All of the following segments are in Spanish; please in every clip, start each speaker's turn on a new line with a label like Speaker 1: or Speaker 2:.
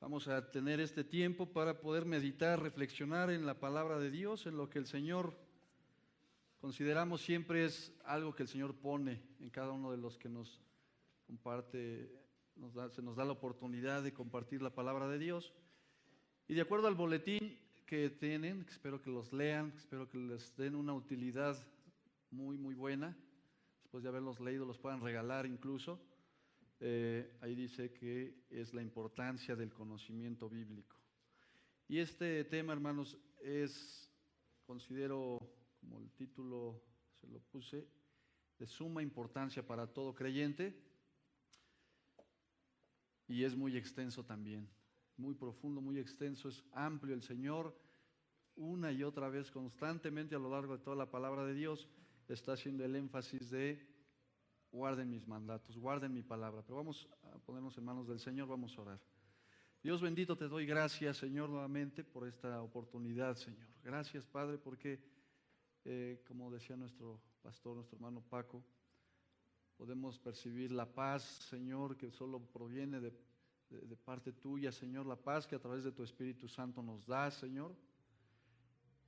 Speaker 1: Vamos a tener este tiempo para poder meditar, reflexionar en la palabra de Dios, en lo que el Señor consideramos siempre es algo que el Señor pone en cada uno de los que nos comparte, se nos da la oportunidad de compartir la palabra de Dios. Y de acuerdo al boletín que tienen, espero que los lean, espero que les den una utilidad muy buena. Después de haberlos leído los puedan regalar incluso. Ahí dice que es la importancia del conocimiento bíblico. Y este tema, hermanos, considero, como el título se lo puse, de suma importancia para todo creyente, y es muy extenso también, muy profundo, muy extenso, es amplio. El Señor una y otra vez, constantemente a lo largo de toda la palabra de Dios, está haciendo el énfasis de guarden mis mandatos, guarden mi palabra. Pero vamos a ponernos en manos del Señor, vamos a orar. Dios bendito, te doy gracias, Señor, nuevamente por esta oportunidad, Señor. Gracias, Padre, porque, como decía nuestro pastor, nuestro hermano Paco, podemos percibir la paz, Señor, que solo proviene de parte tuya, Señor, la paz que a través de tu Espíritu Santo nos da, Señor.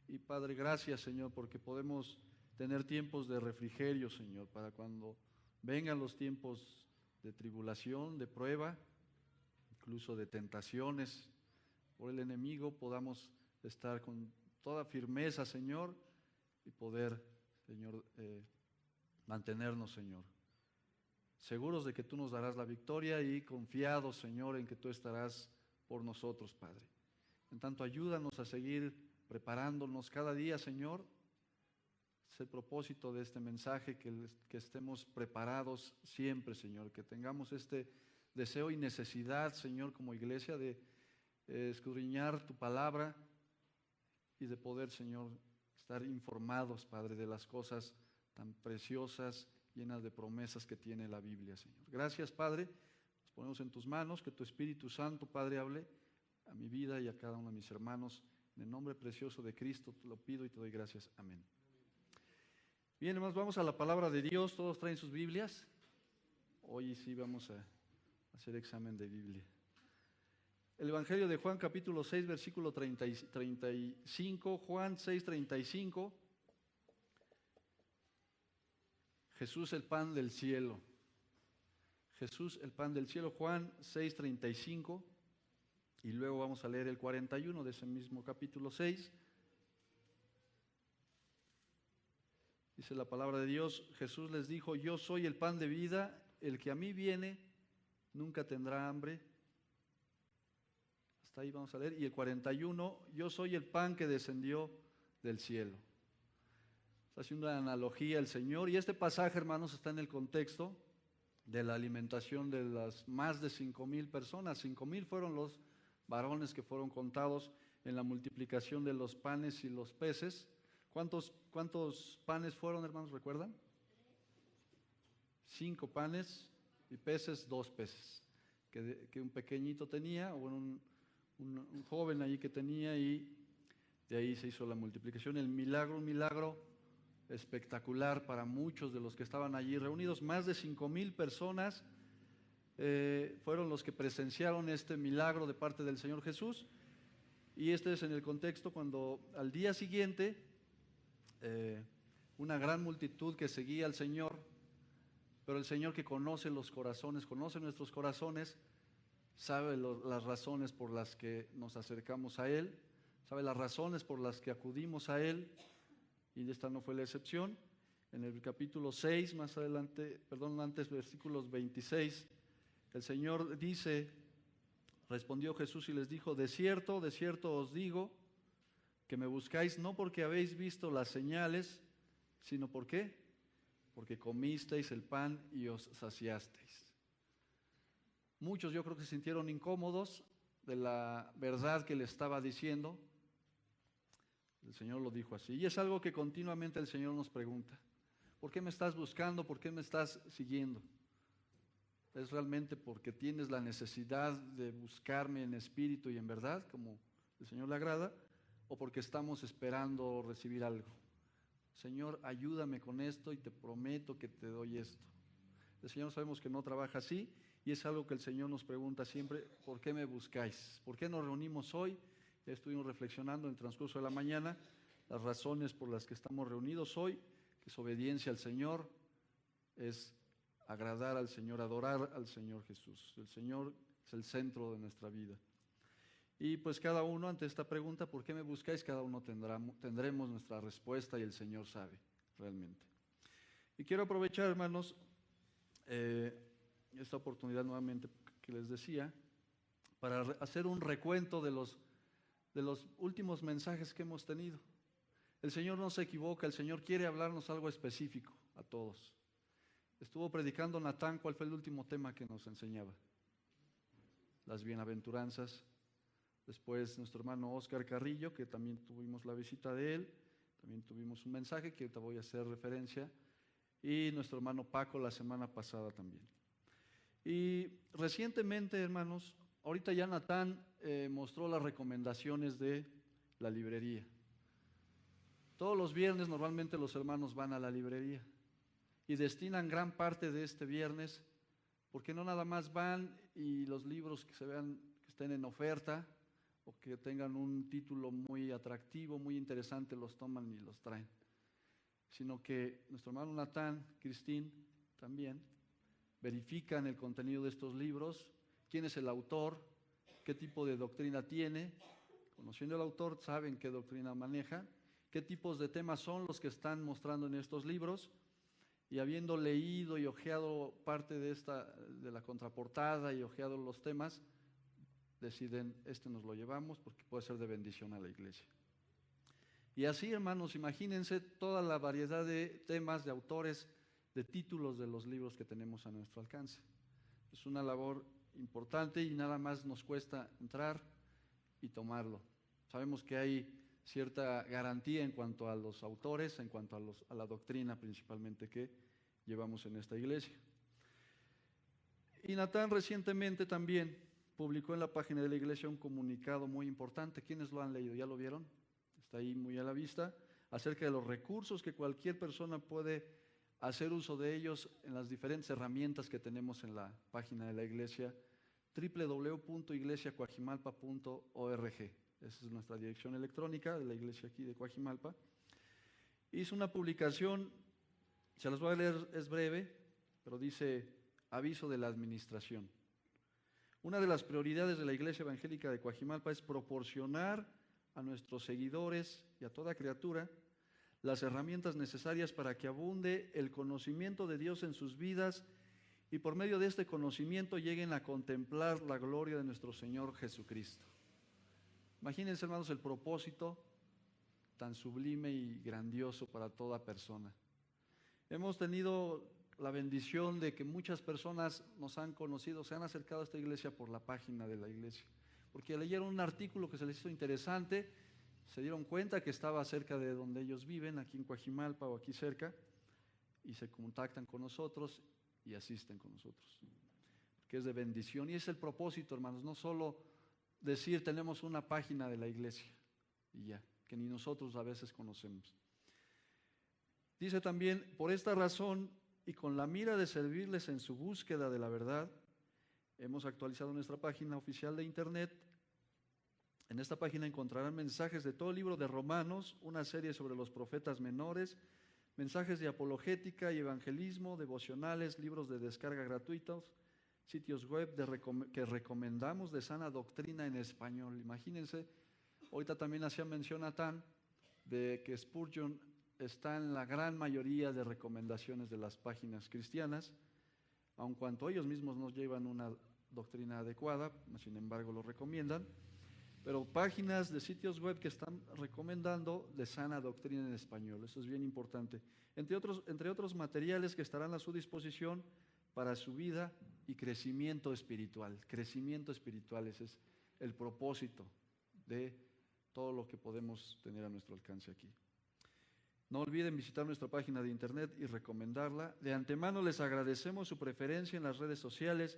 Speaker 1: Y Padre, gracias, Señor, porque podemos tener tiempos de refrigerio, Señor, para cuando vengan los tiempos de tribulación, de prueba, incluso de tentaciones por el enemigo, podamos estar con toda firmeza, Señor, y poder, Señor, mantenernos, Señor, seguros de que tú nos darás la victoria y confiados, Señor, en que tú estarás por nosotros, Padre. En tanto, ayúdanos a seguir preparándonos cada día, Señor. Es el propósito de este mensaje, que estemos preparados siempre, Señor, que tengamos este deseo y necesidad, Señor, como iglesia, de escudriñar tu palabra y de poder, Señor, estar informados, Padre, de las cosas tan preciosas, llenas de promesas que tiene la Biblia, Señor. Gracias, Padre, nos ponemos en tus manos, que tu Espíritu Santo, Padre, hable a mi vida y a cada uno de mis hermanos. En el nombre precioso de Cristo te lo pido y te doy gracias. Amén. Bien, hermanos, vamos a la palabra de Dios. ¿Todos traen sus Biblias? Hoy sí vamos a hacer examen de Biblia. El Evangelio de Juan, capítulo 6, versículo 35. Juan 6, 35. Jesús, el pan del cielo. Jesús, el pan del cielo. Juan 6, 35. Y luego vamos a leer el 41 de ese mismo capítulo 6. Dice la palabra de Dios: Jesús les dijo: yo soy el pan de vida, el que a mí viene nunca tendrá hambre. Hasta ahí vamos a leer. Y el 41, yo soy el pan que descendió del cielo. Está haciendo una analogía el Señor, y este pasaje, hermanos, está en el contexto de la alimentación de las más de 5,000 personas. 5,000 fueron los varones que fueron contados en la multiplicación de los panes y los peces. ¿Cuántos panes fueron, hermanos? ¿Recuerdan? 5 panes y peces, 2 peces. Que un pequeñito tenía, o un joven allí que tenía, y de ahí se hizo la multiplicación. Un milagro espectacular para muchos de los que estaban allí reunidos. Más de 5,000 personas fueron los que presenciaron este milagro de parte del Señor Jesús. Y este es en el contexto cuando al día siguiente una gran multitud que seguía al Señor, pero el Señor, que conoce los corazones, conoce nuestros corazones, sabe las razones por las que nos acercamos a Él, sabe las razones por las que acudimos a Él, y esta no fue la excepción. En el capítulo 6, más adelante, antes, versículos 26, el Señor dice: respondió Jesús y les dijo: de cierto os digo, que me buscáis no porque habéis visto las señales, sino ¿por qué? Porque comisteis el pan y os saciasteis. Muchos, yo creo, que se sintieron incómodos de la verdad que le estaba diciendo. El Señor lo dijo así, y es algo que continuamente el Señor nos pregunta: ¿por qué me estás buscando? ¿Por qué me estás siguiendo? ¿Es realmente porque tienes la necesidad de buscarme en espíritu y en verdad, como el Señor le agrada? ¿O porque estamos esperando recibir algo? Señor, ayúdame con esto y te prometo que te doy esto. El Señor, sabemos que no trabaja así, y es algo que el Señor nos pregunta siempre: ¿por qué me buscáis? ¿Por qué nos reunimos hoy? Ya estuvimos reflexionando en el transcurso de la mañana las razones por las que estamos reunidos hoy, que es obediencia al Señor, es agradar al Señor, adorar al Señor Jesús. El Señor es el centro de nuestra vida. Y pues cada uno, ante esta pregunta, ¿por qué me buscáis?, cada uno tendremos nuestra respuesta, y el Señor sabe realmente. Y quiero aprovechar, hermanos, esta oportunidad nuevamente que les decía, para hacer un recuento de los últimos mensajes que hemos tenido. El Señor no se equivoca, el Señor quiere hablarnos algo específico a todos. Estuvo predicando Natán. ¿Cuál fue el último tema que nos enseñaba? Las bienaventuranzas. Después nuestro hermano Oscar Carrillo, que también tuvimos la visita de él, también tuvimos un mensaje que ahorita voy a hacer referencia, y nuestro hermano Paco la semana pasada también. Y recientemente, hermanos, ahorita ya Natán mostró las recomendaciones de la librería. Todos los viernes normalmente los hermanos van a la librería y destinan gran parte de este viernes, porque no nada más van y los libros que se vean, que estén en oferta o que tengan un título muy atractivo, muy interesante, los toman y los traen, sino que nuestro hermano Natán, Cristín, también verifican el contenido de estos libros, quién es el autor, qué tipo de doctrina tiene. Conociendo el autor, saben qué doctrina maneja, qué tipos de temas son los que están mostrando en estos libros, y habiendo leído y hojeado parte de la contraportada y hojeado los temas, deciden: este nos lo llevamos porque puede ser de bendición a la iglesia. Y así, hermanos, imagínense toda la variedad de temas, de autores, de títulos de los libros que tenemos a nuestro alcance. Es una labor importante y nada más nos cuesta entrar y tomarlo. Sabemos que hay cierta garantía en cuanto a los autores, en cuanto a la doctrina principalmente que llevamos en esta iglesia. Y Natán recientemente también publicó en la página de la iglesia un comunicado muy importante. ¿Quiénes lo han leído? ¿Ya lo vieron? Está ahí muy a la vista, acerca de los recursos que cualquier persona puede hacer uso de ellos en las diferentes herramientas que tenemos en la página de la iglesia, www.iglesiacoajimalpa.org. Esa es nuestra dirección electrónica de la iglesia aquí de Coajimalpa. Hizo una publicación, se las voy a leer, es breve, pero dice: aviso de la administración. Una de las prioridades de la Iglesia Evangélica de Coajimalpa es proporcionar a nuestros seguidores y a toda criatura las herramientas necesarias para que abunde el conocimiento de Dios en sus vidas, y por medio de este conocimiento lleguen a contemplar la gloria de nuestro Señor Jesucristo. Imagínense, hermanos, el propósito tan sublime y grandioso para toda persona. Hemos tenido la bendición de que muchas personas nos han conocido, se han acercado a esta iglesia por la página de la iglesia, porque leyeron un artículo que se les hizo interesante, se dieron cuenta que estaba cerca de donde ellos viven, aquí en Coajimalpa o aquí cerca, y se contactan con nosotros y asisten con nosotros, que es de bendición. Y es el propósito, hermanos, no solo decir tenemos una página de la iglesia y ya, que ni nosotros a veces conocemos. Dice también: por esta razón y con la mira de servirles en su búsqueda de la verdad, hemos actualizado nuestra página oficial de internet. En esta página encontrarán mensajes de todo el libro de Romanos, una serie sobre los profetas menores, mensajes de apologética y evangelismo, devocionales, libros de descarga gratuitos, sitios web que recomendamos de sana doctrina en español. Imagínense, ahorita también hacía mención Natán de que Spurgeon está en la gran mayoría de recomendaciones de las páginas cristianas, aun cuanto ellos mismos no llevan una doctrina adecuada, sin embargo lo recomiendan, pero páginas de sitios web que están recomendando de sana doctrina en español. Eso es bien importante, entre otros materiales que estarán a su disposición para su vida y crecimiento espiritual. Crecimiento espiritual, ese es el propósito de todo lo que podemos tener a nuestro alcance aquí. No olviden visitar nuestra página de internet y recomendarla. De antemano les agradecemos su preferencia en las redes sociales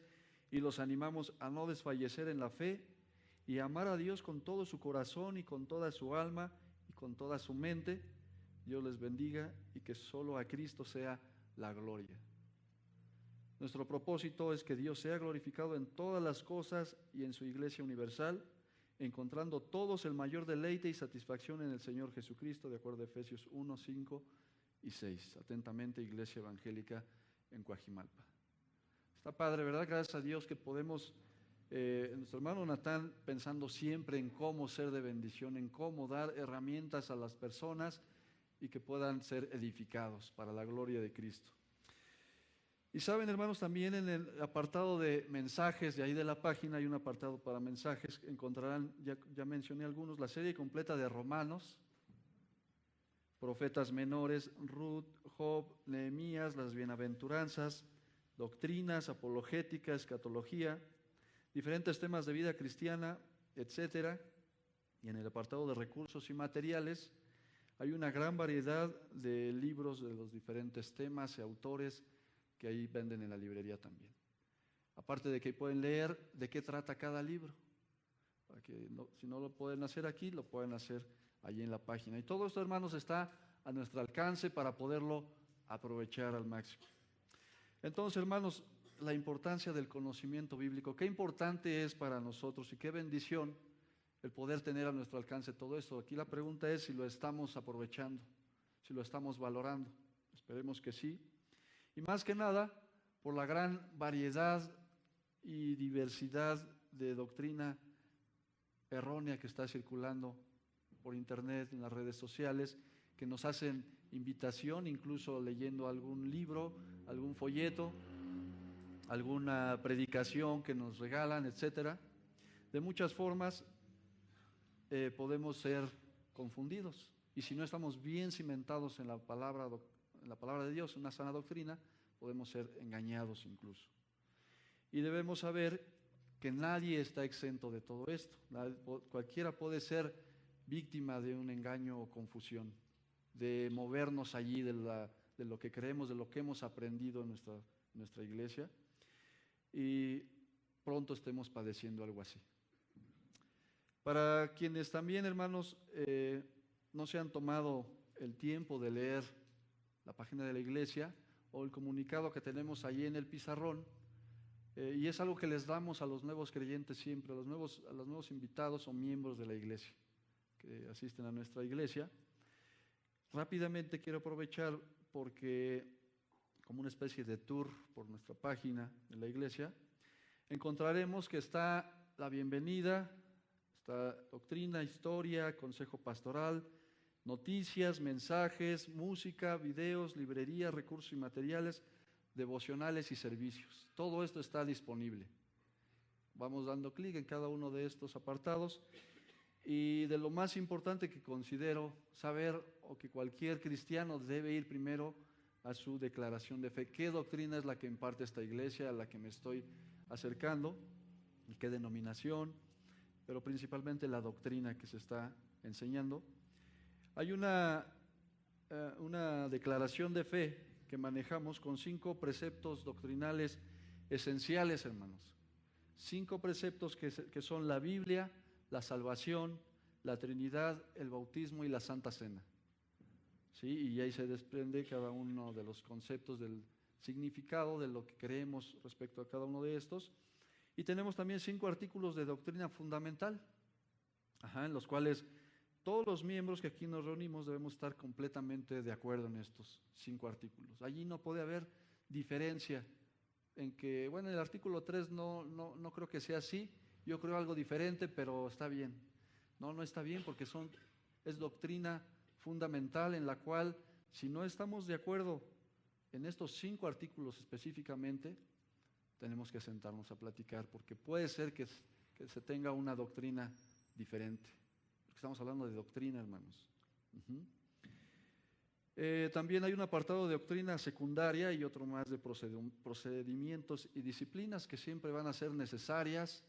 Speaker 1: y los animamos a no desfallecer en la fe y amar a Dios con todo su corazón y con toda su alma y con toda su mente. Dios les bendiga y que solo a Cristo sea la gloria. Nuestro propósito es que Dios sea glorificado en todas las cosas y en su Iglesia universal, encontrando todos el mayor deleite y satisfacción en el Señor Jesucristo, de acuerdo a Efesios 1, 5 y 6. Atentamente, Iglesia Evangélica en Coajimalpa. Está padre, ¿verdad? Gracias a Dios que podemos, nuestro hermano Natán, pensando siempre en cómo ser de bendición, en cómo dar herramientas a las personas y que puedan ser edificados para la gloria de Cristo. Y saben, hermanos, también en el apartado de mensajes, de ahí de la página hay un apartado para mensajes, encontrarán, ya mencioné algunos, la serie completa de Romanos, profetas menores, Ruth, Job, Nehemías, las bienaventuranzas, doctrinas, apologética, escatología, diferentes temas de vida cristiana, etcétera. Y en el apartado de recursos y materiales hay una gran variedad de libros de los diferentes temas y autores que ahí venden en la librería también. Aparte de que pueden leer de qué trata cada libro, para que si no lo pueden hacer aquí, lo pueden hacer allí en la página. Y todo esto, hermanos, está a nuestro alcance para poderlo aprovechar al máximo. Entonces, hermanos, la importancia del conocimiento bíblico, qué importante es para nosotros y qué bendición el poder tener a nuestro alcance todo esto. Aquí la pregunta es si lo estamos aprovechando, si lo estamos valorando. Esperemos que sí. Y más que nada, por la gran variedad y diversidad de doctrina errónea que está circulando por internet, en las redes sociales, que nos hacen invitación, incluso leyendo algún libro, algún folleto, alguna predicación que nos regalan, etcétera. De muchas formas podemos ser confundidos. Y si no estamos bien cimentados en la palabra de Dios, una sana doctrina, podemos ser engañados incluso. Y debemos saber que nadie está exento de todo esto. Cualquiera puede ser víctima de un engaño o confusión, de movernos allí de lo que creemos, de lo que hemos aprendido en nuestra iglesia, y pronto estemos padeciendo algo así. Para quienes también, hermanos, no se han tomado el tiempo de leer la página de la iglesia o el comunicado que tenemos allí en el pizarrón, y es algo que les damos a los nuevos creyentes siempre, a los nuevos invitados o miembros de la iglesia que asisten a nuestra iglesia. Rápidamente quiero aprovechar porque, como una especie de tour por nuestra página de la iglesia, encontraremos que está la bienvenida, está doctrina, historia, consejo pastoral, noticias, mensajes, música, videos, librería, recursos y materiales, devocionales y servicios. Todo esto está disponible. Vamos dando clic en cada uno de estos apartados. Y de lo más importante que considero saber, o que cualquier cristiano debe ir primero a su declaración de fe. ¿Qué doctrina es la que imparte esta iglesia a la que me estoy acercando? ¿Y qué denominación? Pero principalmente la doctrina que se está enseñando. Hay una declaración de fe que manejamos con 5 preceptos doctrinales esenciales, hermanos. 5 preceptos que son la Biblia, la salvación, la Trinidad, el bautismo y la Santa Cena. ¿Sí? Y ahí se desprende cada uno de los conceptos del significado de lo que creemos respecto a cada uno de estos. Y tenemos también 5 artículos de doctrina fundamental, en los cuales todos los miembros que aquí nos reunimos debemos estar completamente de acuerdo en estos 5 artículos. Allí no puede haber diferencia en que, bueno, el artículo 3 no creo que sea así, yo creo algo diferente, pero está bien. No está bien porque es doctrina fundamental en la cual, si no estamos de acuerdo en estos 5 artículos específicamente, tenemos que sentarnos a platicar, porque puede ser que se tenga una doctrina diferente. Porque estamos hablando de doctrina, hermanos. También hay un apartado de doctrina secundaria y otro más de procedimientos y disciplinas que siempre van a ser necesarias,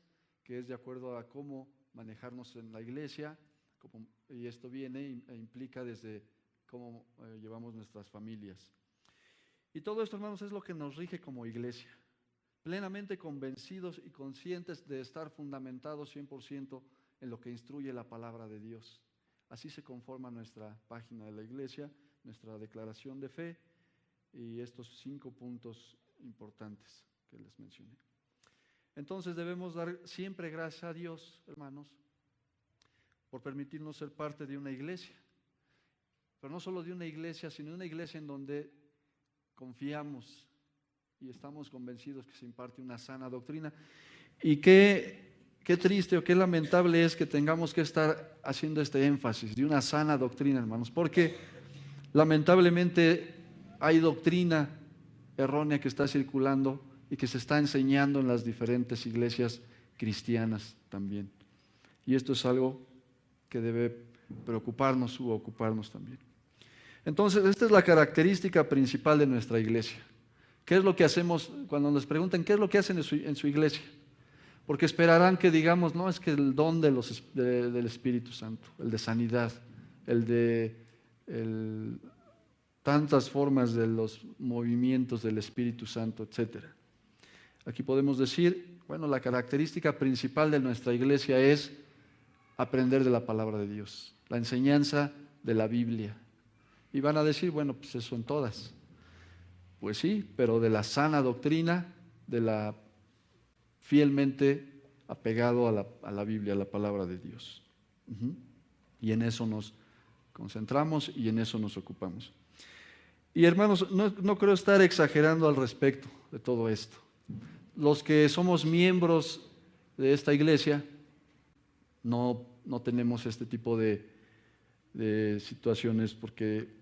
Speaker 1: que es de acuerdo a cómo manejarnos en la iglesia, y esto viene e implica desde cómo llevamos nuestras familias. Y todo esto, hermanos, es lo que nos rige como iglesia, plenamente convencidos y conscientes de estar fundamentados 100% en lo que instruye la palabra de Dios. Así se conforma nuestra página de la iglesia, nuestra declaración de fe y estos 5 puntos importantes que les mencioné. Entonces debemos dar siempre gracias a Dios, hermanos, por permitirnos ser parte de una iglesia. Pero no solo de una iglesia, sino de una iglesia en donde confiamos y estamos convencidos que se imparte una sana doctrina. Y qué triste o qué lamentable es que tengamos que estar haciendo este énfasis de una sana doctrina, hermanos, porque lamentablemente hay doctrina errónea que está circulando y que se está enseñando en las diferentes iglesias cristianas también. Y esto es algo que debe preocuparnos u ocuparnos también. Entonces, esta es la característica principal de nuestra iglesia. ¿Qué es lo que hacemos cuando nos preguntan qué es lo que hacen en su iglesia? Porque esperarán que digamos, no, es que el don del Espíritu Santo, el de sanidad, tantas formas de los movimientos del Espíritu Santo, etc. Aquí podemos decir, bueno, la característica principal de nuestra iglesia es aprender de la palabra de Dios, la enseñanza de la Biblia. Y van a decir, bueno, pues eso en todas. Pues sí, pero de la sana doctrina, de la fielmente apegado a la Biblia, a la palabra de Dios. Y en eso nos concentramos y en eso nos ocupamos. Y hermanos, no creo estar exagerando al respecto de todo esto. Los que somos miembros de esta iglesia no tenemos este tipo de situaciones porque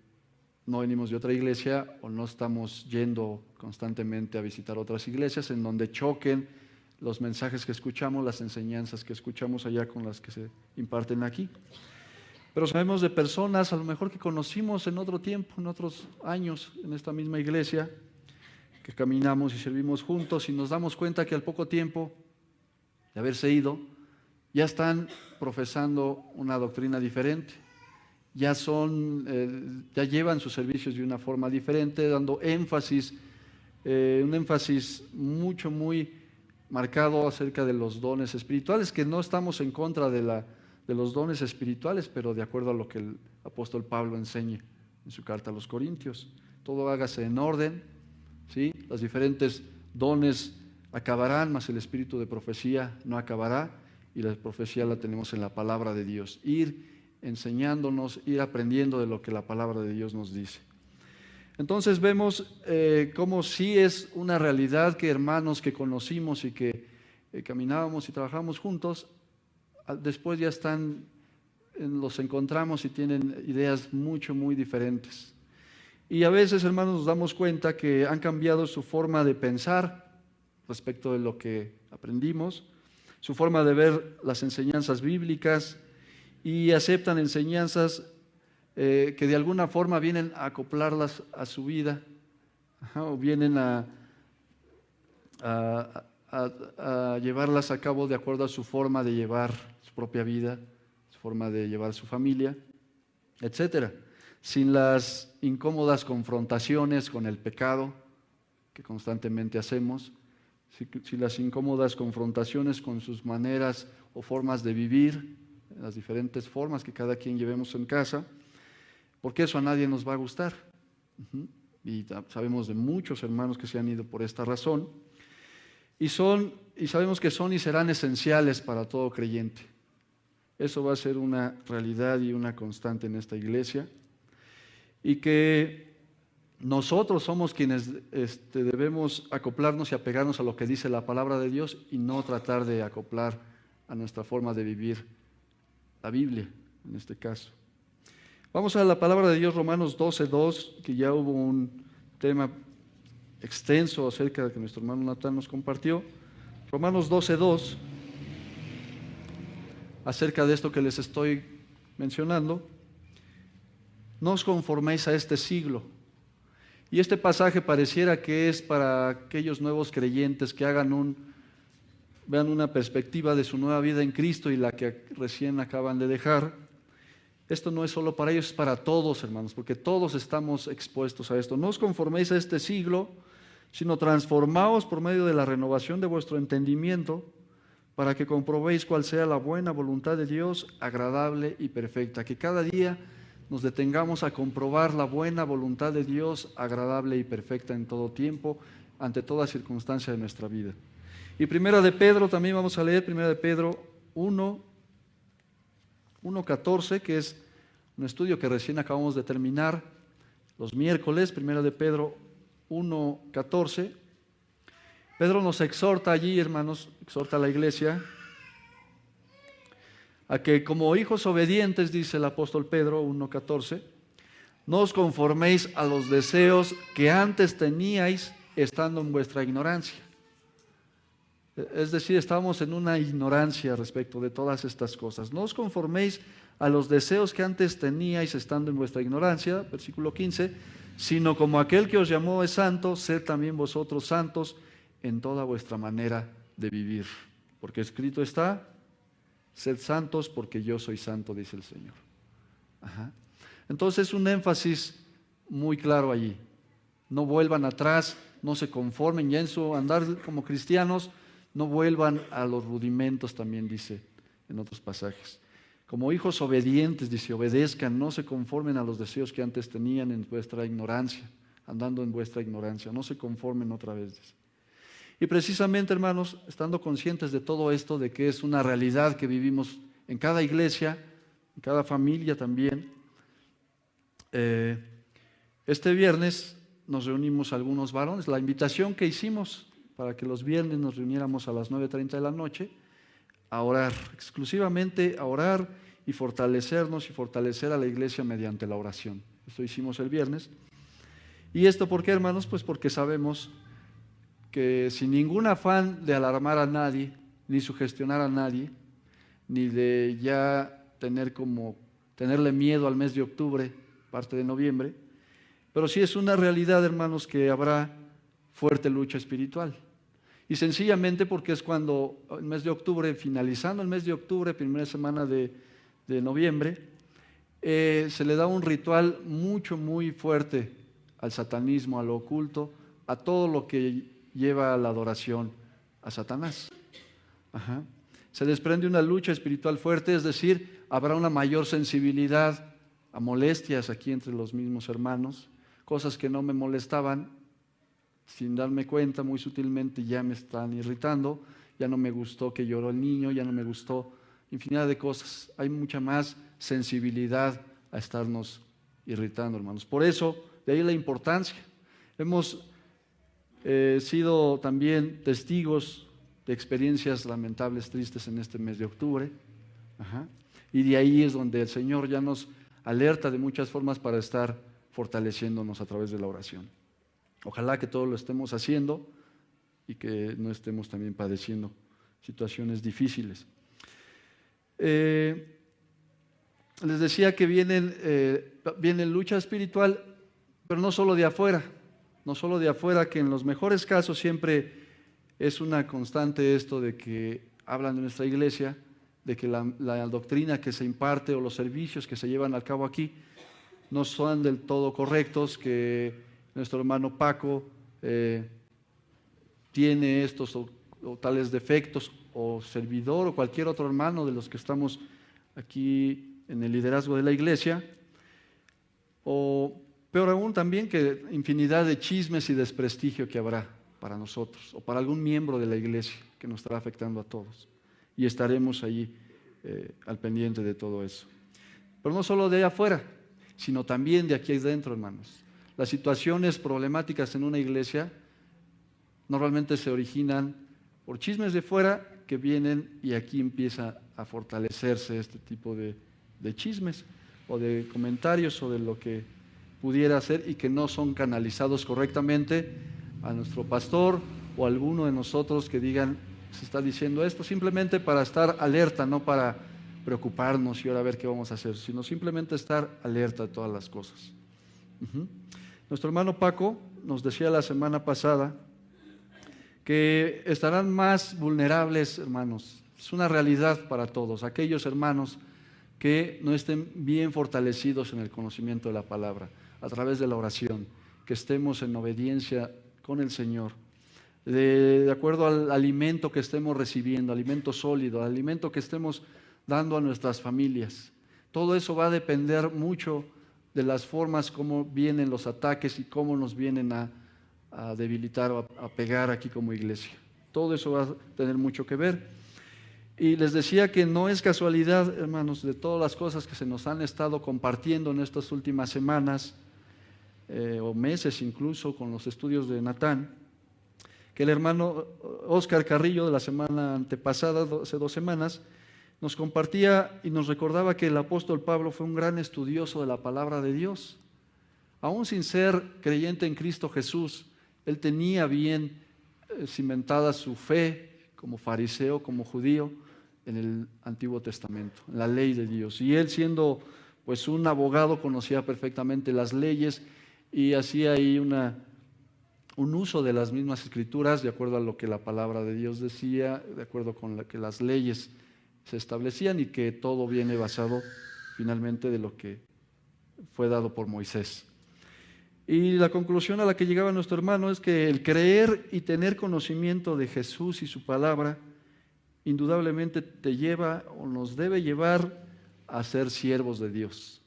Speaker 1: no venimos de otra iglesia o no estamos yendo constantemente a visitar otras iglesias en donde choquen los mensajes que escuchamos, las enseñanzas que escuchamos allá con las que se imparten aquí. Pero sabemos de personas a lo mejor que conocimos en otro tiempo, en otros años, en esta misma iglesia, que caminamos y servimos juntos y nos damos cuenta que al poco tiempo de haberse ido, ya están profesando una doctrina diferente. Ya llevan sus servicios de una forma diferente, dando un énfasis muy marcado acerca de los dones espirituales, que no estamos en contra de los dones espirituales, pero de acuerdo a lo que el apóstol Pablo enseña en su carta a los Corintios. Todo hágase en orden, ¿sí? Los diferentes dones acabarán, mas el espíritu de profecía no acabará, y la profecía la tenemos en la palabra de Dios. Ir enseñándonos, ir aprendiendo de lo que la palabra de Dios nos dice. Entonces vemos cómo sí es una realidad que hermanos que conocimos y que caminábamos y trabajamos juntos, después ya los encontramos y tienen ideas muy diferentes. Y a veces, hermanos, nos damos cuenta que han cambiado su forma de pensar respecto de lo que aprendimos, su forma de ver las enseñanzas bíblicas, y aceptan enseñanzas que de alguna forma vienen a acoplarlas a su vida, o vienen a llevarlas a cabo de acuerdo a su forma de llevar su propia vida, su forma de llevar su familia, etcétera, sin las incómodas confrontaciones con el pecado que constantemente hacemos, sin las incómodas confrontaciones con sus maneras o formas de vivir, las diferentes formas que cada quien llevemos en casa, porque eso a nadie nos va a gustar. Y sabemos de muchos hermanos que se han ido por esta razón, y sabemos que son y serán esenciales para todo creyente. Eso va a ser una realidad y una constante en esta iglesia, y que nosotros somos quienes debemos acoplarnos y apegarnos a lo que dice la palabra de Dios y no tratar de acoplar a nuestra forma de vivir la Biblia, en este caso. Vamos a la palabra de Dios, Romanos 12:2, que ya hubo un tema extenso acerca de que nuestro hermano Natán nos compartió. Romanos 12:2, acerca de esto que les estoy mencionando. No os conforméis a este siglo. Y este pasaje pareciera que es para aquellos nuevos creyentes que vean una perspectiva de su nueva vida en Cristo y la que recién acaban de dejar. Esto no es solo para ellos, es para todos, hermanos, porque todos estamos expuestos a esto. No os conforméis a este siglo, sino transformaos por medio de la renovación de vuestro entendimiento, para que comprobéis cuál sea la buena voluntad de Dios, agradable y perfecta. Que cada día nos detengamos a comprobar la buena voluntad de Dios, agradable y perfecta en todo tiempo, ante toda circunstancia de nuestra vida. Y Primera de Pedro, también vamos a leer Primera de Pedro 1:14, que es un estudio que recién acabamos de terminar los miércoles. Primera de Pedro 1:14. Pedro nos exhorta allí, hermanos, exhorta a la iglesia a que como hijos obedientes, dice el apóstol Pedro 1:14, no os conforméis a los deseos que antes teníais estando en vuestra ignorancia. Es decir, estábamos en una ignorancia respecto de todas estas cosas. No os conforméis a los deseos que antes teníais estando en vuestra ignorancia, versículo 15, sino como aquel que os llamó es santo, sed también vosotros santos en toda vuestra manera de vivir. Porque escrito está, sed santos porque yo soy santo, dice el Señor. Entonces un énfasis muy claro allí. No vuelvan atrás, no se conformen ya en su andar como cristianos, no vuelvan a los rudimentos, también dice en otros pasajes. Como hijos obedientes, dice, obedezcan, no se conformen a los deseos que antes tenían en vuestra ignorancia, andando en vuestra ignorancia, no se conformen otra vez, dice. Y precisamente, hermanos, estando conscientes de todo esto, de que es una realidad que vivimos en cada iglesia, en cada familia también, este viernes nos reunimos algunos varones. La invitación que hicimos para que los viernes nos reuniéramos a las 9:30 de la noche a orar, exclusivamente a orar y fortalecernos y fortalecer a la iglesia mediante la oración. Esto hicimos el viernes. ¿Y esto por qué, hermanos? Pues porque sabemos que sin ningún afán de alarmar a nadie, ni sugestionar a nadie, ni de ya tenerle miedo al mes de octubre, parte de noviembre, pero sí es una realidad, hermanos, que habrá fuerte lucha espiritual. Y sencillamente porque es cuando el mes de octubre, finalizando el mes de octubre, primera semana de noviembre, se le da un ritual muy fuerte al satanismo, a lo oculto, a todo lo que lleva a la adoración a Satanás. Se desprende una lucha espiritual fuerte, es decir, habrá una mayor sensibilidad a molestias aquí entre los mismos hermanos, cosas que no me molestaban, sin darme cuenta, muy sutilmente ya me están irritando, ya no me gustó que lloró el niño, ya no me gustó infinidad de cosas. Hay mucha más sensibilidad a estarnos irritando, hermanos. Por eso, de ahí la importancia. Hemos sido también testigos de experiencias lamentables, tristes en este mes de octubre. Y de ahí es donde el Señor ya nos alerta de muchas formas para estar fortaleciéndonos a través de la oración. Ojalá que todo lo estemos haciendo y que no estemos también padeciendo situaciones difíciles. Les decía que viene lucha espiritual, pero no solo de afuera, que en los mejores casos siempre es una constante esto de que hablan de nuestra iglesia, de que la doctrina que se imparte o los servicios que se llevan a cabo aquí no son del todo correctos, que nuestro hermano Paco tiene estos o tales defectos, o servidor o cualquier otro hermano de los que estamos aquí en el liderazgo de la iglesia, o peor aún también que infinidad de chismes y desprestigio que habrá para nosotros o para algún miembro de la iglesia que nos estará afectando a todos, y estaremos allí al pendiente de todo eso. Pero no solo de allá afuera, sino también de aquí adentro, hermanos. Las situaciones problemáticas en una iglesia normalmente se originan por chismes de fuera que vienen, y aquí empieza a fortalecerse este tipo de chismes o de comentarios o de lo que pudiera ser y que no son canalizados correctamente a nuestro pastor o a alguno de nosotros que digan, se está diciendo esto, simplemente para estar alerta, no para preocuparnos y ahora ver qué vamos a hacer, sino simplemente estar alerta de todas las cosas. Nuestro hermano Paco nos decía la semana pasada que estarán más vulnerables, hermanos. Es una realidad para todos, aquellos hermanos que no estén bien fortalecidos en el conocimiento de la palabra, a través de la oración, que estemos en obediencia con el Señor, de acuerdo al alimento que estemos recibiendo, alimento sólido, alimento que estemos dando a nuestras familias. Todo eso va a depender mucho de las formas como vienen los ataques y cómo nos vienen a a debilitar o a pegar aquí como iglesia. Todo eso va a tener mucho que ver. Y les decía que no es casualidad, hermanos, de todas las cosas que se nos han estado compartiendo en estas últimas semanas, o meses incluso, con los estudios de Natán, que el hermano Oscar Carrillo de la semana antepasada, hace 2 semanas, nos compartía y nos recordaba que el apóstol Pablo fue un gran estudioso de la palabra de Dios. Aún sin ser creyente en Cristo Jesús, él tenía bien cimentada su fe como fariseo, como judío, en el Antiguo Testamento, en la ley de Dios. Y él, siendo pues un abogado, conocía perfectamente las leyes y hacía ahí un uso de las mismas escrituras de acuerdo a lo que la palabra de Dios decía, de acuerdo con lo que las leyes se establecían, y que todo viene basado finalmente de lo que fue dado por Moisés. Y la conclusión a la que llegaba nuestro hermano es que el creer y tener conocimiento de Jesús y su palabra indudablemente te lleva o nos debe llevar a ser siervos de Dios.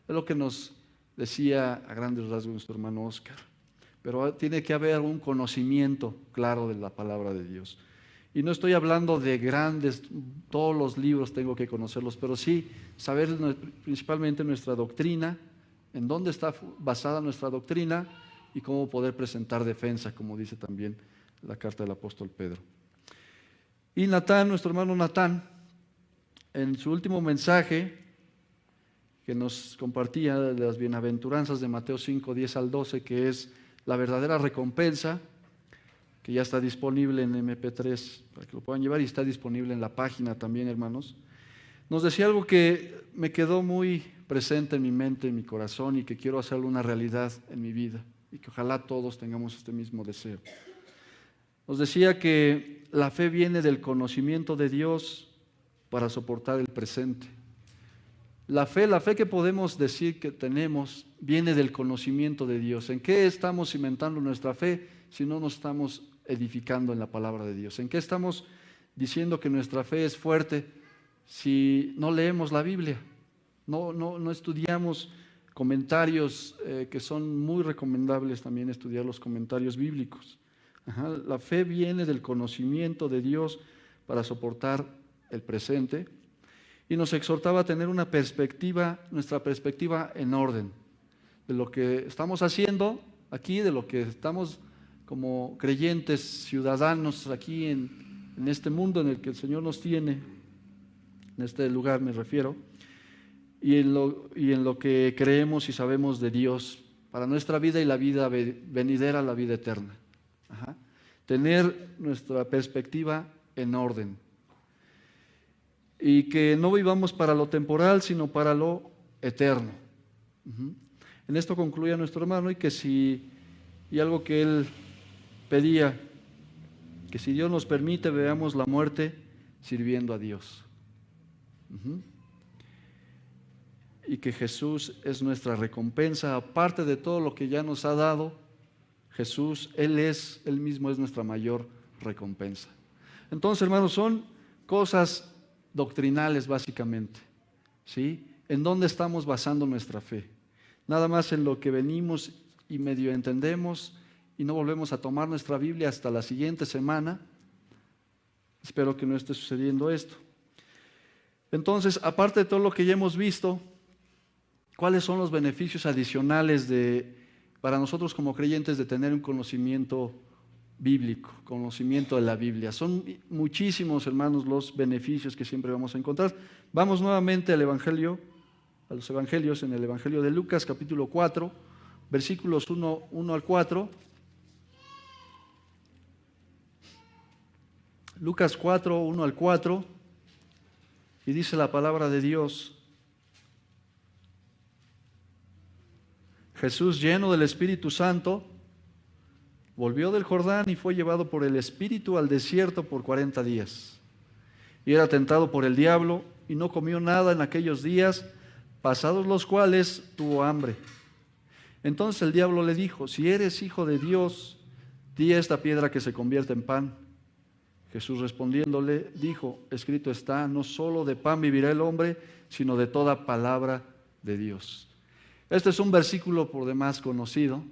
Speaker 1: Es lo que nos decía a grandes rasgos nuestro hermano Oscar. Pero tiene que haber un conocimiento claro de la palabra de Dios. Y no estoy hablando de grandes, todos los libros tengo que conocerlos, pero sí saber principalmente nuestra doctrina, en dónde está basada nuestra doctrina y cómo poder presentar defensa, como dice también la carta del apóstol Pedro. Y Natán, nuestro hermano Natán, en su último mensaje que nos compartía de las bienaventuranzas de Mateo 5, 10 al 12, que es la verdadera recompensa, que ya está disponible en MP3 para que lo puedan llevar y está disponible en la página también, hermanos, nos decía algo que me quedó muy presente en mi mente, en mi corazón, y que quiero hacerlo una realidad en mi vida y que ojalá todos tengamos este mismo deseo. Nos decía que la fe viene del conocimiento de Dios para soportar el presente. La fe que podemos decir que tenemos viene del conocimiento de Dios. ¿En qué estamos cimentando nuestra fe si no nos estamos edificando en la palabra de Dios? ¿En qué estamos diciendo que nuestra fe es fuerte si no leemos la Biblia? No estudiamos comentarios que son muy recomendables también estudiar los comentarios bíblicos. La fe viene del conocimiento de Dios para soportar el presente. Y nos exhortaba a tener una perspectiva, nuestra perspectiva en orden, de lo que estamos haciendo aquí, de lo que estamos como creyentes, ciudadanos aquí en este mundo en el que el Señor nos tiene, en este lugar me refiero, y en lo que creemos y sabemos de Dios para nuestra vida y la vida venidera, la vida eterna. Tener nuestra perspectiva en orden. Y que no vivamos para lo temporal, sino para lo eterno. En esto concluye nuestro hermano, y algo que él pedía, que si Dios nos permite, veamos la muerte sirviendo a Dios. Y que Jesús es nuestra recompensa, aparte de todo lo que ya nos ha dado. Jesús, Él mismo es nuestra mayor recompensa. Entonces, hermanos, son cosas doctrinales básicamente, ¿sí? ¿En dónde estamos basando nuestra fe? Nada más en lo que venimos y medio entendemos y no volvemos a tomar nuestra Biblia hasta la siguiente semana. Espero que no esté sucediendo esto. Entonces, aparte de todo lo que ya hemos visto, ¿cuáles son los beneficios adicionales para nosotros como creyentes de tener un conocimiento bíblico, conocimiento de la Biblia? Son muchísimos, hermanos, los beneficios que siempre vamos a encontrar. Vamos nuevamente al Evangelio, a los Evangelios, en el Evangelio de Lucas, capítulo 4, versículos 1 al 4. Lucas 4, 1 al 4, y dice la palabra de Dios: Jesús, lleno del Espíritu Santo, volvió del Jordán y fue llevado por el Espíritu al desierto por 40 días. Y era tentado por el diablo y no comió nada en aquellos días, pasados los cuales tuvo hambre. Entonces el diablo le dijo: si eres hijo de Dios, di a esta piedra que se convierta en pan. Jesús respondiéndole dijo: escrito está, no solo de pan vivirá el hombre, sino de toda palabra de Dios. Este es un versículo por demás conocido,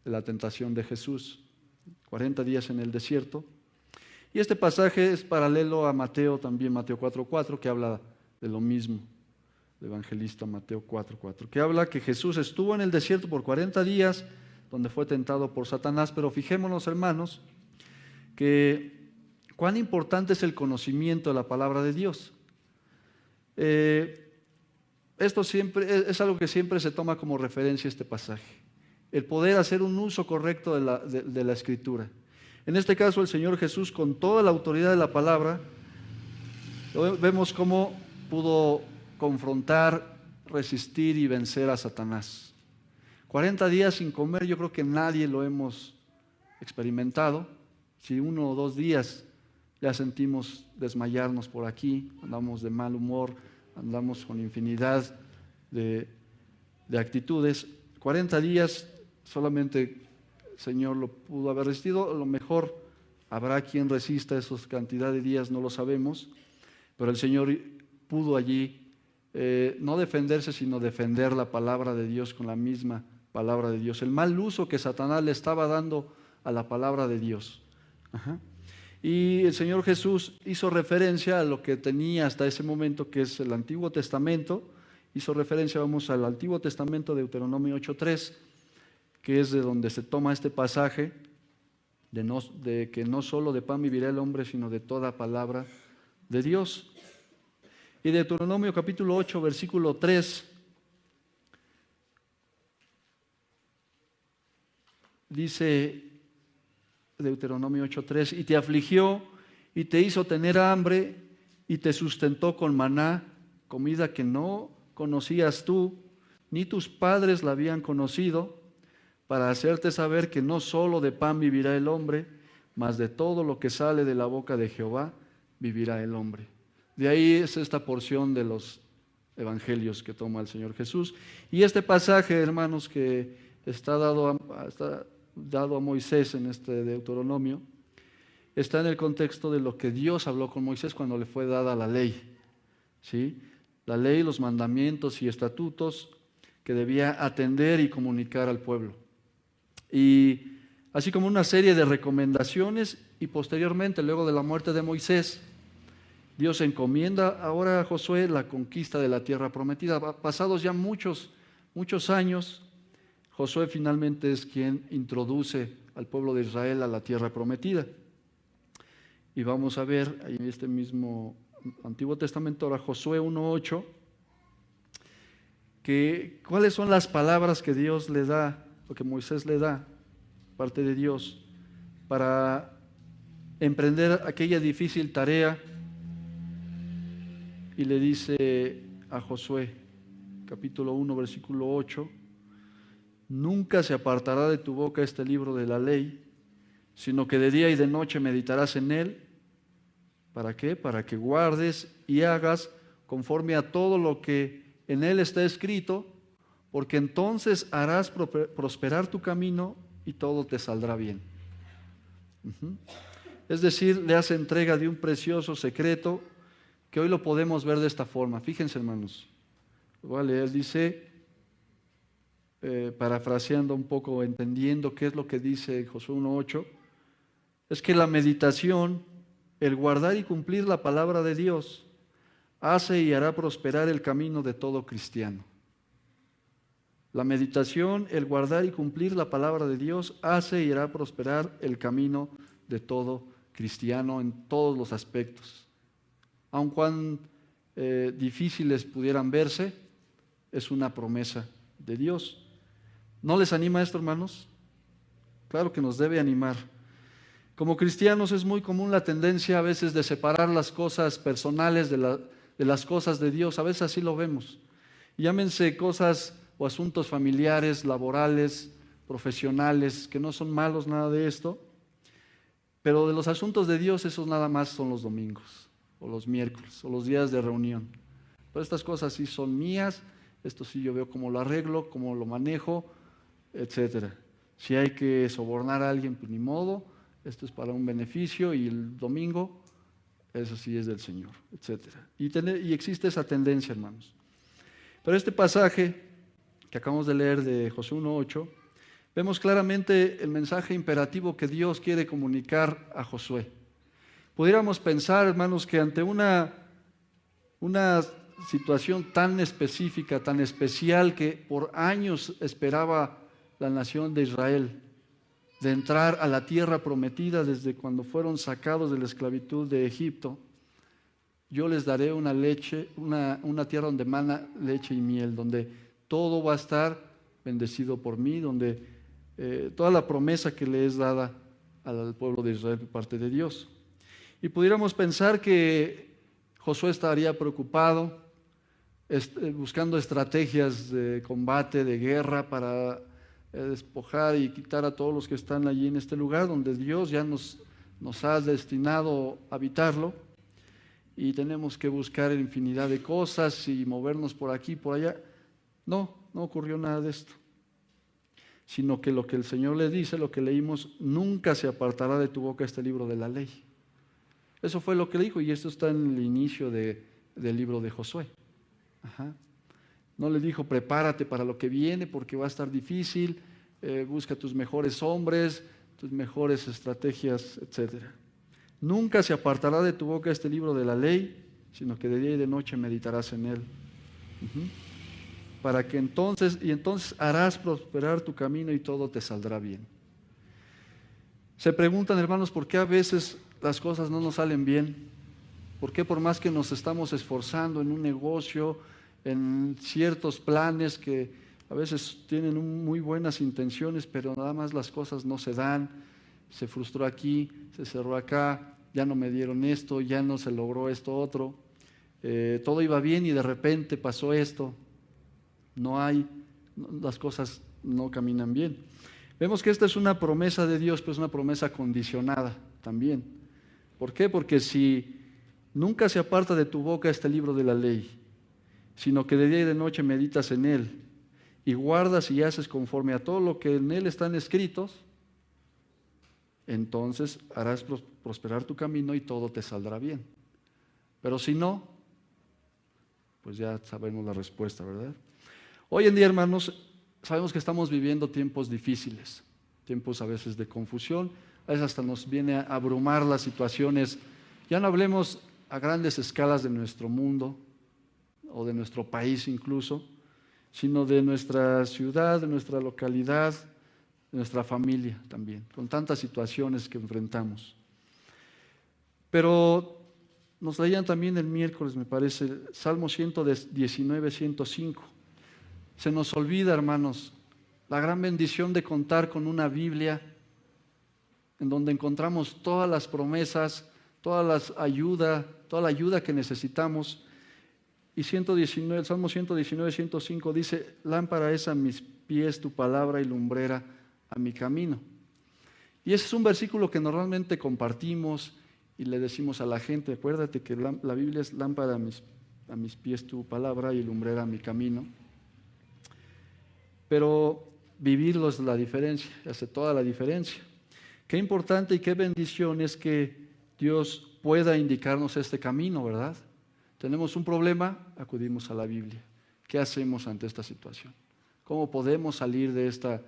Speaker 1: de la tentación de Jesús. 40 días en el desierto. Y este pasaje es paralelo a Mateo, también Mateo 4:4, que habla de lo mismo. El evangelista Mateo 4:4, que habla que Jesús estuvo en el desierto por 40 días, donde fue tentado por Satanás. Pero fijémonos, hermanos, que cuán importante es el conocimiento de la palabra de Dios. Esto siempre es algo que siempre se toma como referencia este pasaje, el poder hacer un uso correcto de la Escritura. En este caso, el Señor Jesús, con toda la autoridad de la palabra, vemos cómo pudo confrontar, resistir y vencer a Satanás. 40 días sin comer, yo creo que nadie lo hemos experimentado. Si 1 o 2 días ya sentimos desmayarnos por aquí, andamos de mal humor, andamos con infinidad de actitudes. 40 días solamente el Señor lo pudo haber resistido. A lo mejor habrá quien resista esas cantidad de días, no lo sabemos, pero el Señor pudo allí no defenderse, sino defender la palabra de Dios con la misma palabra de Dios. El mal uso que Satanás le estaba dando a la palabra de Dios. Y el Señor Jesús hizo referencia a lo que tenía hasta ese momento, que es el Antiguo Testamento. Hizo referencia, vamos al Antiguo Testamento, Deuteronomio 8:3, que es de donde se toma este pasaje de que no solo de pan vivirá el hombre, sino de toda palabra de Dios. Y Deuteronomio capítulo 8, versículo 3, dice Deuteronomio 8:3, y te afligió y te hizo tener hambre y te sustentó con maná, comida que no conocías tú, ni tus padres la habían conocido, para hacerte saber que no solo de pan vivirá el hombre, mas de todo lo que sale de la boca de Jehová vivirá el hombre. De ahí es esta porción de los evangelios que toma el Señor Jesús. Y este pasaje, hermanos, que está dado a Moisés en este Deuteronomio, está en el contexto de lo que Dios habló con Moisés cuando le fue dada la ley, ¿sí? La ley, los mandamientos y estatutos que debía atender y comunicar al pueblo. Y así como una serie de recomendaciones, y posteriormente, luego de la muerte de Moisés, Dios encomienda ahora a Josué la conquista de la tierra prometida. Pasados ya muchos años, Josué finalmente es quien introduce al pueblo de Israel a la tierra prometida. Y vamos a ver ahí en este mismo Antiguo Testamento, ahora Josué 1:8, que cuáles son las palabras que Dios le da, o que Moisés le da, parte de Dios, para emprender aquella difícil tarea. Y le dice a Josué, capítulo 1, versículo 8, nunca se apartará de tu boca este libro de la ley, sino que de día y de noche meditarás en él. ¿Para qué? Para que guardes y hagas conforme a todo lo que en él está escrito, porque entonces harás prosperar tu camino y todo te saldrá bien. Es decir, le hace entrega de un precioso secreto que hoy lo podemos ver de esta forma. Fíjense, hermanos, él dice, parafraseando un poco, entendiendo qué es lo que dice Josué 1:8, es que la meditación, el guardar y cumplir la palabra de Dios, hace y hará prosperar el camino de todo cristiano. La meditación, el guardar y cumplir la palabra de Dios, hace y hará prosperar el camino de todo cristiano en todos los aspectos. Aun cuán difíciles pudieran verse, es una promesa de Dios. ¿No les anima esto, hermanos? Claro que nos debe animar. Como cristianos es muy común la tendencia a veces de separar las cosas personales de las cosas de Dios. A veces así lo vemos. Llámense cosas o asuntos familiares, laborales, profesionales, que no son malos, nada de esto. Pero de los asuntos de Dios, esos nada más son los domingos, o los miércoles, o los días de reunión. Pero estas cosas sí son mías, esto sí yo veo cómo lo arreglo, cómo lo manejo, etc. Si hay que sobornar a alguien, pues ni modo, esto es para un beneficio, y el domingo, eso sí es del Señor, etc. Y existe esa tendencia, hermanos. Pero este pasaje que acabamos de leer de Josué 1:8 vemos claramente el mensaje imperativo que Dios quiere comunicar a Josué. Pudiéramos pensar, hermanos, que ante una situación tan específica, tan especial, que por años esperaba la nación de Israel, de entrar a la tierra prometida desde cuando fueron sacados de la esclavitud de Egipto, yo les daré una tierra donde mana leche y miel, donde todo va a estar bendecido por mí, donde toda la promesa que le es dada al pueblo de Israel por parte de Dios. Y pudiéramos pensar que Josué estaría preocupado, buscando estrategias de combate, de guerra, para despojar y quitar a todos los que están allí en este lugar, donde Dios ya nos ha destinado a habitarlo, y tenemos que buscar infinidad de cosas y movernos por aquí, por allá. No ocurrió nada de esto, sino que lo que el Señor le dice, lo que leímos: nunca se apartará de tu boca este libro de la ley. Eso fue lo que le dijo, y esto está en el inicio del libro de Josué. No le dijo: prepárate para lo que viene porque va a estar difícil, busca tus mejores hombres, tus mejores estrategias, etc. Nunca se apartará de tu boca este libro de la ley, sino que de día y de noche meditarás en él. Para que entonces harás prosperar tu camino y todo te saldrá bien. Se preguntan, hermanos, ¿por qué a veces las cosas no nos salen bien? ¿Por qué, por más que nos estamos esforzando en un negocio, en ciertos planes que a veces tienen muy buenas intenciones, pero nada más las cosas no se dan? Se frustró aquí, se cerró acá, ya no me dieron esto, ya no se logró esto otro. Todo iba bien y de repente pasó esto. Las cosas no caminan bien. Vemos que esta es una promesa de Dios, pero es una promesa condicionada también. ¿Por qué? Porque si nunca se aparta de tu boca este libro de la ley, sino que de día y de noche meditas en él, y guardas y haces conforme a todo lo que en él están escritos, entonces harás prosperar tu camino y todo te saldrá bien. Pero si no, pues ya sabemos la respuesta, ¿verdad? Hoy en día, hermanos, sabemos que estamos viviendo tiempos difíciles, tiempos a veces de confusión, a veces hasta nos viene a abrumar las situaciones. Ya no hablemos a grandes escalas de nuestro mundo o de nuestro país incluso, sino de nuestra ciudad, de nuestra localidad, de nuestra familia también, con tantas situaciones que enfrentamos. Pero nos leían también el miércoles, me parece, Salmo 119, 105. Se nos olvida, hermanos, la gran bendición de contar con una Biblia en donde encontramos todas las promesas, toda la ayuda que necesitamos. Y el Salmo 119, 105 dice: lámpara es a mis pies tu palabra y lumbrera a mi camino. Y ese es un versículo que normalmente compartimos y le decimos a la gente: acuérdate que la Biblia es lámpara a mis pies tu palabra y lumbrera a mi camino. Pero vivirlo es la diferencia, hace toda la diferencia. Qué importante y qué bendición es que Dios pueda indicarnos este camino, ¿verdad? Tenemos un problema, acudimos a la Biblia. ¿Qué hacemos ante esta situación? ¿Cómo podemos salir de esta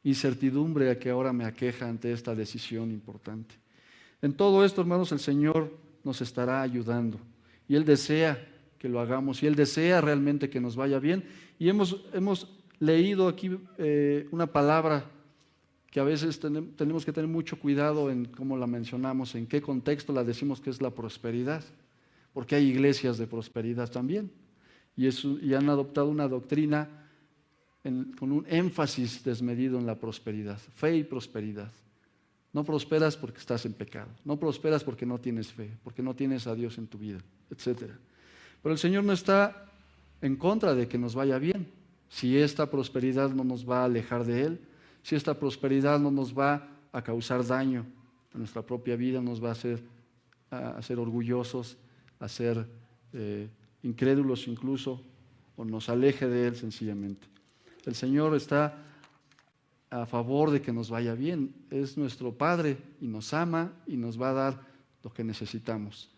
Speaker 1: incertidumbre que ahora me aqueja ante esta decisión importante? En todo esto, hermanos, el Señor nos estará ayudando. Y Él desea que lo hagamos, y Él desea realmente que nos vaya bien. Y hemos leído aquí una palabra que a veces tenemos que tener mucho cuidado en cómo la mencionamos, en qué contexto la decimos, que es la prosperidad, porque hay iglesias de prosperidad también, y han adoptado una doctrina con un énfasis desmedido en la prosperidad, fe y prosperidad. No prosperas porque estás en pecado, no prosperas porque no tienes fe, porque no tienes a Dios en tu vida, etc. Pero el Señor no está en contra de que nos vaya bien, si esta prosperidad no nos va a alejar de Él, si esta prosperidad no nos va a causar daño a nuestra propia vida, nos va a hacer orgullosos, a ser incrédulos incluso, o nos aleje de Él sencillamente. El Señor está a favor de que nos vaya bien, es nuestro Padre y nos ama y nos va a dar lo que necesitamos,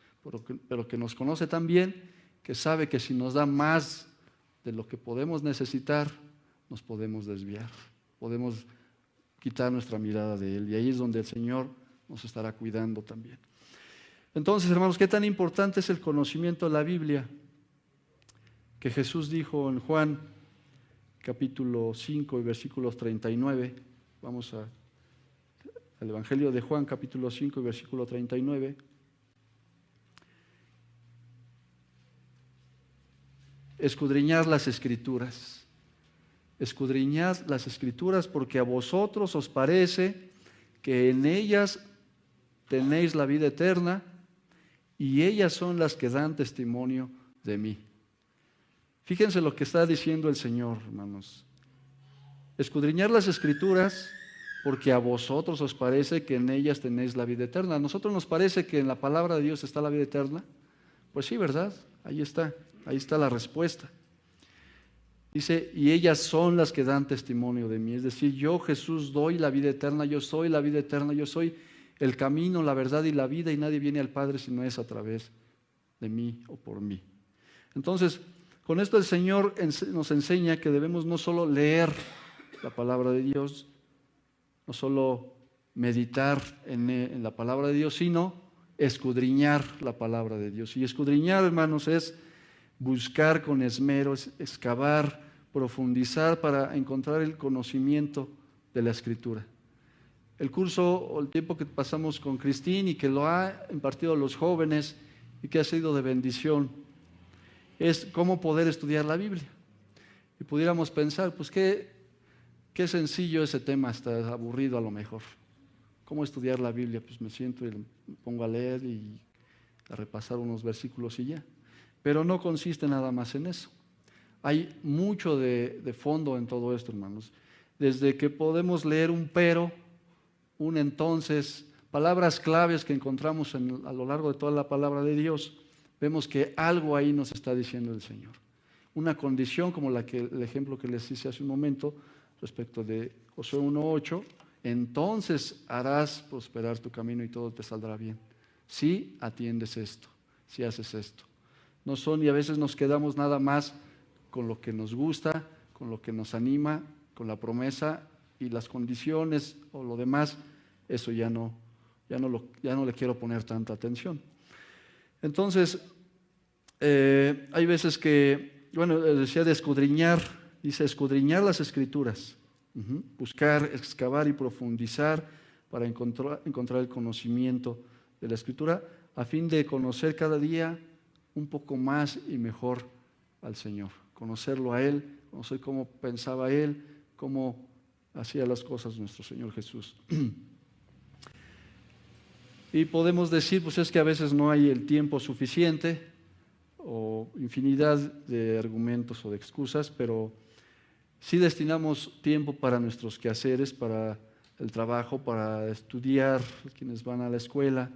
Speaker 1: pero que nos conoce tan bien que sabe que si nos da más de lo que podemos necesitar, nos podemos desviar. podemos quitar nuestra mirada de Él. Y ahí es donde el Señor nos estará cuidando también. Entonces, hermanos, ¿qué tan importante es el conocimiento de la Biblia? Que Jesús dijo en Juan capítulo 5 y versículos 39. Vamos al Evangelio de Juan capítulo 5 y versículo 39. Escudriñad las Escrituras. Escudriñad las Escrituras porque a vosotros os parece que en ellas tenéis la vida eterna y ellas son las que dan testimonio de mí. Fíjense lo que está diciendo el Señor, hermanos. Escudriñad las Escrituras porque a vosotros os parece que en ellas tenéis la vida eterna. ¿A nosotros nos parece que en la palabra de Dios está la vida eterna? Pues sí, ¿verdad? Ahí está la respuesta. Dice, y ellas son las que dan testimonio de mí. Es decir, yo, Jesús, doy la vida eterna, yo soy la vida eterna, yo soy el camino, la verdad y la vida, y nadie viene al Padre si no es a través de mí o por mí. Entonces, con esto el Señor nos enseña que debemos no solo leer la palabra de Dios, no solo meditar en la palabra de Dios, sino escudriñar la palabra de Dios. Y escudriñar, hermanos, es buscar con esmero, es excavar, profundizar para encontrar el conocimiento de la Escritura. El curso o el tiempo que pasamos con Cristín y que lo ha impartido a los jóvenes y que ha sido de bendición, es cómo poder estudiar la Biblia. Y pudiéramos pensar, pues qué sencillo ese tema, está aburrido a lo mejor. ¿Cómo estudiar la Biblia? Pues me siento y me pongo a leer y a repasar unos versículos y ya. Pero no consiste nada más en eso. Hay mucho de fondo en todo esto, hermanos. Desde que podemos leer un pero, un entonces, palabras claves que encontramos a lo largo de toda la palabra de Dios, vemos que algo ahí nos está diciendo el Señor. Una condición como el ejemplo que les hice hace un momento respecto de Josué 1:8, entonces harás prosperar tu camino y todo te saldrá bien. Si atiendes esto, si haces esto. No son, y a veces nos quedamos nada más con lo que nos gusta, con lo que nos anima, con la promesa, y las condiciones o lo demás, eso ya no le quiero poner tanta atención. Entonces, hay veces que, bueno, decía de escudriñar, dice escudriñar las Escrituras, buscar, excavar y profundizar para encontrar el conocimiento de la Escritura, a fin de conocer cada día un poco más y mejor al Señor, conocerlo a Él, conocer cómo pensaba Él, cómo hacía las cosas nuestro Señor Jesús. Y podemos decir, pues es que a veces no hay el tiempo suficiente o infinidad de argumentos o de excusas, pero sí destinamos tiempo para nuestros quehaceres, para el trabajo, para estudiar, quienes van a la escuela,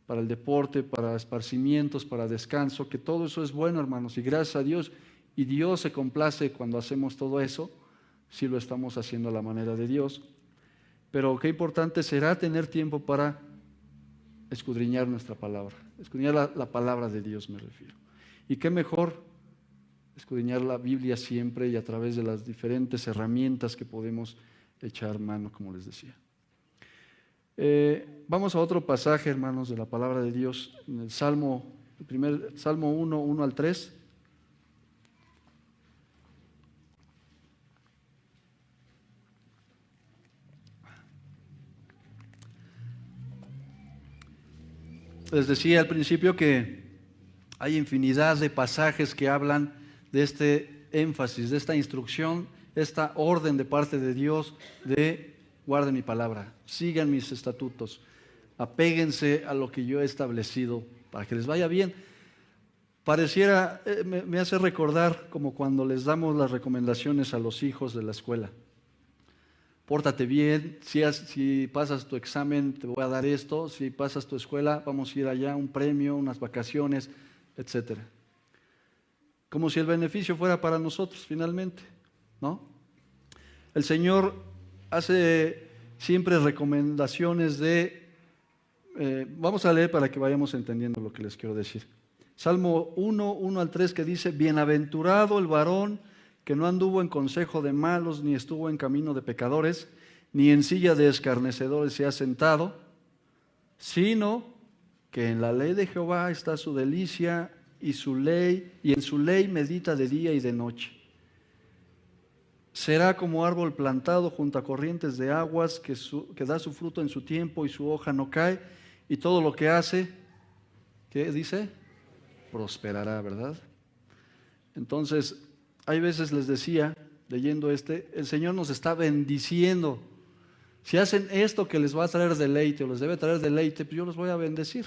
Speaker 1: para el deporte, para esparcimientos, para descanso, que todo eso es bueno, hermanos, y gracias a Dios, y Dios se complace cuando hacemos todo eso, si lo estamos haciendo a la manera de Dios. Pero qué importante será tener tiempo para escudriñar nuestra palabra, escudriñar la palabra de Dios me refiero. Y qué mejor escudriñar la Biblia siempre y a través de las diferentes herramientas que podemos echar mano, como les decía. Vamos a otro pasaje, hermanos, de la palabra de Dios, en el Salmo 1, 1 al 3. Les decía al principio que hay infinidad de pasajes que hablan de este énfasis, de esta instrucción, esta orden de parte de Dios de guarden mi palabra, sigan mis estatutos, apéguense a lo que yo he establecido para que les vaya bien. Pareciera, me hace recordar como cuando les damos las recomendaciones a los hijos de la escuela. Pórtate bien, si pasas tu examen te voy a dar esto, si pasas tu escuela vamos a ir allá, un premio, unas vacaciones, etc. Como si el beneficio fuera para nosotros finalmente, ¿no? El Señor hace siempre recomendaciones vamos a leer para que vayamos entendiendo lo que les quiero decir. Salmo 1, 1 al 3 que dice, bienaventurado el varón que no anduvo en consejo de malos, ni estuvo en camino de pecadores, ni en silla de escarnecedores se ha sentado, sino que en la ley de Jehová está su delicia, y en su ley medita de día y de noche. Será como árbol plantado junto a corrientes de aguas, que da su fruto en su tiempo y su hoja no cae, y todo lo que hace, ¿qué dice? Prosperará, ¿verdad? Entonces, hay veces les decía, leyendo el Señor nos está bendiciendo. Si hacen esto que les va a traer deleite o les debe traer deleite, pues yo los voy a bendecir,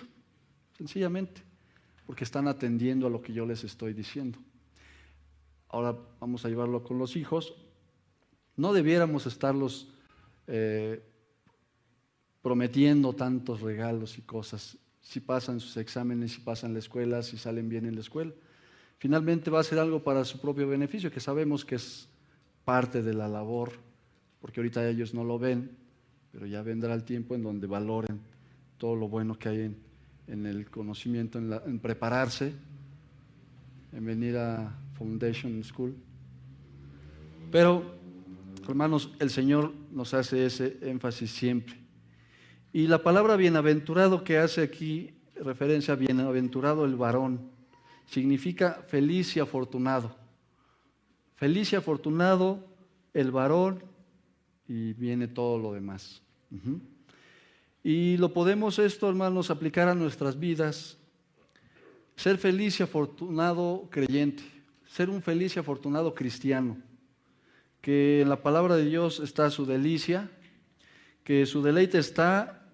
Speaker 1: sencillamente, porque están atendiendo a lo que yo les estoy diciendo. Ahora vamos a llevarlo con los hijos. No debiéramos estarlos prometiendo tantos regalos y cosas. Si pasan sus exámenes, si pasan la escuela, si salen bien en la escuela. Finalmente va a ser algo para su propio beneficio, que sabemos que es parte de la labor, porque ahorita ellos no lo ven, pero ya vendrá el tiempo en donde valoren todo lo bueno que hay en el conocimiento, en prepararse, en venir a Foundation School. Pero, hermanos, el Señor nos hace ese énfasis siempre. Y la palabra bienaventurado que hace aquí referencia a bienaventurado el varón, significa feliz y afortunado. Feliz y afortunado el varón, y viene todo lo demás. Y lo podemos esto, hermanos, aplicar a nuestras vidas. Ser feliz y afortunado creyente, ser un feliz y afortunado cristiano, que en la palabra de Dios está su delicia, que su deleite está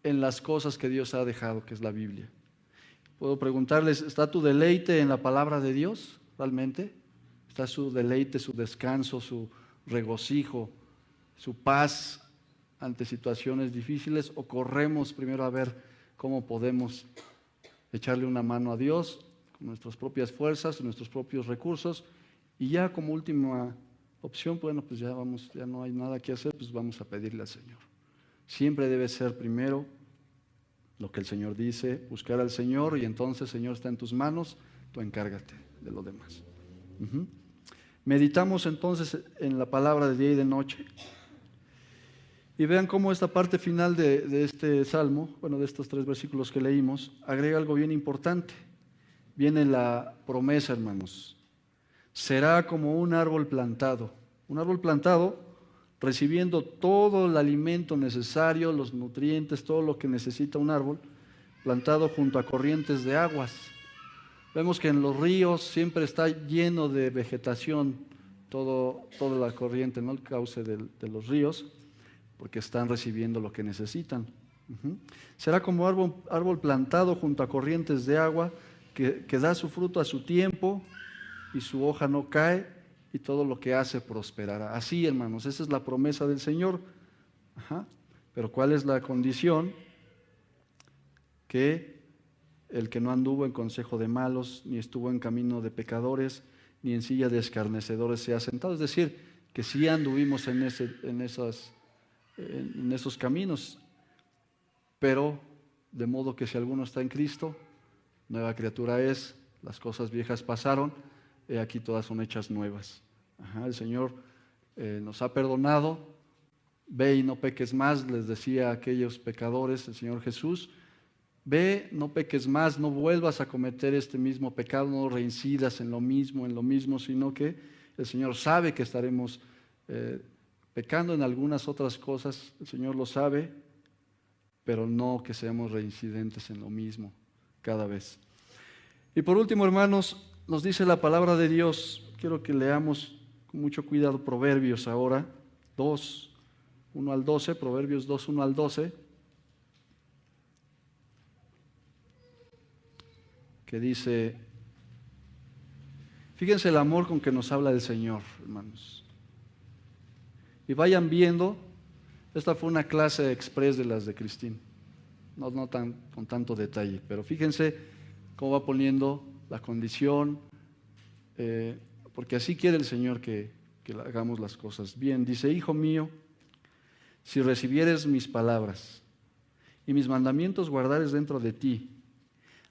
Speaker 1: en las cosas que Dios ha dejado, que es la Biblia. Puedo preguntarles, ¿está tu deleite en la palabra de Dios realmente? ¿Está su deleite, su descanso, su regocijo, su paz ante situaciones difíciles? ¿O corremos primero a ver cómo podemos echarle una mano a Dios con nuestras propias fuerzas, nuestros propios recursos, y ya como última opción, bueno, pues ya no hay nada que hacer, pues vamos a pedirle al Señor? Siempre debe ser primero lo que el Señor dice, buscar al Señor, y entonces, Señor, está en tus manos, tú encárgate de lo demás. Meditamos entonces en la palabra de día y de noche, y vean cómo esta parte final de este salmo, bueno, de estos 3 versículos que leímos, agrega algo bien importante. Viene la promesa, hermanos. Será como un árbol plantado recibiendo todo el alimento necesario, los nutrientes, todo lo que necesita un árbol, plantado junto a corrientes de aguas. Vemos que en los ríos siempre está lleno de vegetación, toda la corriente, ¿no? El cauce de los ríos, porque están recibiendo lo que necesitan. Será como árbol plantado junto a corrientes de agua, que da su fruto a su tiempo, y su hoja no cae, y todo lo que hace prosperará. Así, hermanos, esa es la promesa del Señor. Pero ¿cuál es la condición? Que el que no anduvo en consejo de malos, ni estuvo en camino de pecadores, ni en silla de escarnecedores se ha sentado. Es decir, que sí anduvimos en esos caminos, pero de modo que si alguno está en Cristo, nueva criatura es, las cosas viejas pasaron, he aquí todas son hechas nuevas. El Señor nos ha perdonado. Ve y no peques más, les decía a aquellos pecadores el Señor Jesús. Ve, no peques más, no vuelvas a cometer este mismo pecado, no reincidas en lo mismo, sino que el Señor sabe que estaremos pecando en algunas otras cosas, el Señor lo sabe, pero no que seamos reincidentes en lo mismo cada vez. Y por último, hermanos, nos dice la palabra de Dios. Quiero que leamos con mucho cuidado Proverbios ahora, 2, 1 al 12, Proverbios 2, 1 al 12, que dice, fíjense el amor con que nos habla el Señor, hermanos. Y vayan viendo, esta fue una clase express de las de Cristín, no con tanto detalle, pero fíjense cómo va poniendo la condición, porque así quiere el Señor que hagamos las cosas bien. Dice, hijo mío, si recibieres mis palabras y mis mandamientos guardares dentro de ti,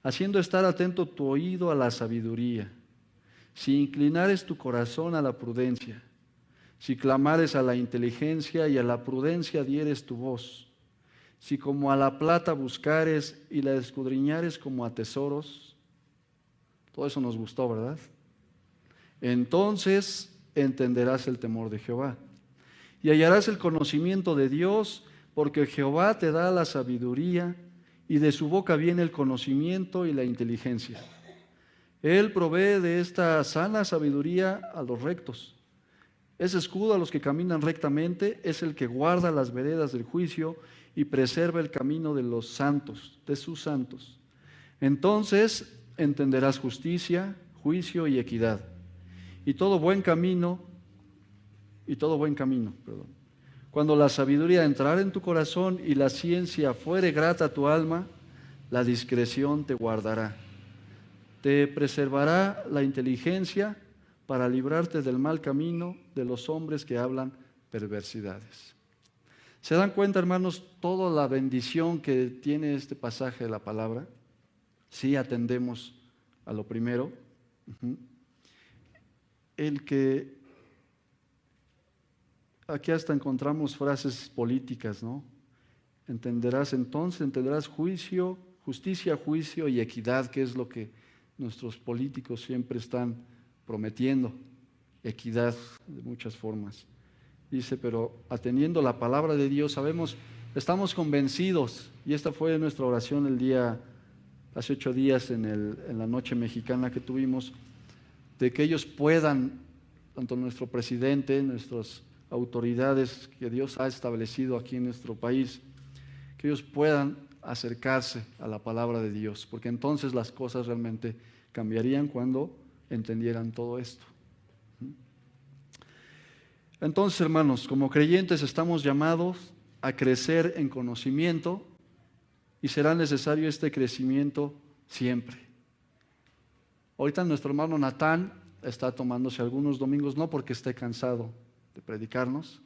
Speaker 1: haciendo estar atento tu oído a la sabiduría, Si inclinares tu corazón a la prudencia, si clamares a la inteligencia y a la prudencia dieres tu voz, si como a la plata buscares y la escudriñares como a tesoros, todo eso nos gustó, ¿verdad? Entonces entenderás el temor de Jehová y hallarás el conocimiento de Dios, porque Jehová te da la sabiduría y de su boca viene el conocimiento y la inteligencia. Él provee de esta sana sabiduría a los rectos. Es escudo a los que caminan rectamente, es el que guarda las veredas del juicio y preserva el camino de los santos, de sus santos. Entonces entenderás justicia, juicio y equidad. Y todo buen camino, perdón. Cuando la sabiduría entrare en tu corazón y la ciencia fuere grata a tu alma, la discreción te guardará. Te preservará la inteligencia para librarte del mal camino de los hombres que hablan perversidades. ¿Se dan cuenta, hermanos, toda la bendición que tiene este pasaje de la palabra? Sí, atendemos a lo primero. El que aquí hasta encontramos frases políticas, ¿no? Entenderás juicio, justicia, juicio y equidad, que es lo que nuestros políticos siempre están prometiendo. Equidad de muchas formas. Dice, pero atendiendo la palabra de Dios, estamos convencidos, y esta fue nuestra oración hace 8 días en la noche mexicana que tuvimos, de que ellos puedan, tanto nuestro presidente, nuestras autoridades que Dios ha establecido aquí en nuestro país, que ellos puedan acercarse a la palabra de Dios, porque entonces las cosas realmente cambiarían cuando entendieran todo esto. Entonces, hermanos, como creyentes estamos llamados a crecer en conocimiento y será necesario este crecimiento siempre. Ahorita nuestro hermano Natán está tomándose algunos domingos, no porque esté cansado de predicarnos,